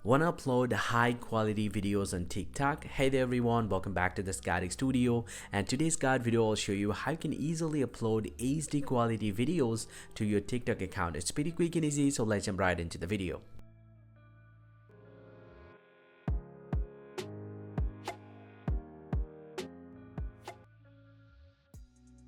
Want to upload high quality videos on TikTok? Hey there everyone, welcome back to the Guiding Studio, and today's guide video I'll show you how you can easily upload HD quality videos to your TikTok account. It's pretty quick and easy, so let's jump right into the video.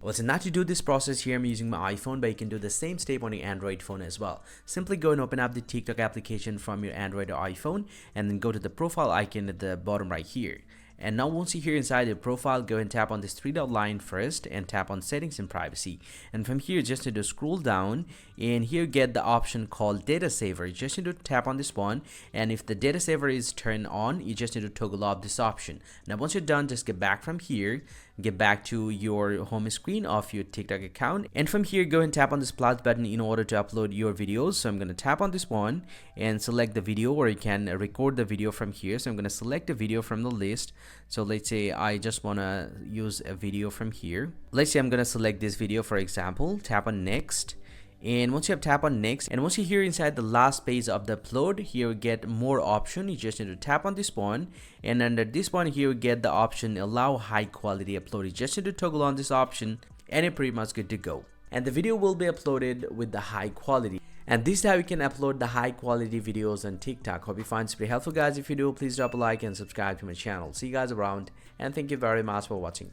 Well, so now to do this process here, I'm using my iPhone, but you can do the same step on your Android phone as well. Simply go and open up the TikTok application from your Android or iPhone, and then go to the profile icon at the bottom right here. And now once you're here inside your profile, go and tap on this three dot line first and tap on settings and privacy. And from here, just need to scroll down and here get the option called data saver. You just need to tap on this one, and if the data saver is turned on, you just need to toggle off this option. Now once you're done, just get back from here, get back to your home screen of your TikTok account, and from here go and tap on this plus button in order to upload your videos. So I'm going to tap on this one and select the video, or you can record the video from here. So I'm going to select a video from the list. So let's say I just want to use a video from here. Let's say I'm going to select this video, for example. Tap on next, and once you have tap on next, and once you're here inside the last page of the upload, here you get more option. You just need to tap on this one, and under this one here you get the option allow high quality upload. You just need to toggle on this option and you're pretty much good to go, and the video will be uploaded with the high quality. And this is how you can upload the high quality videos on TikTok. Hope you find this pretty helpful, guys. If you do, please drop a like and subscribe to my channel. See you guys around, and thank you very much for watching.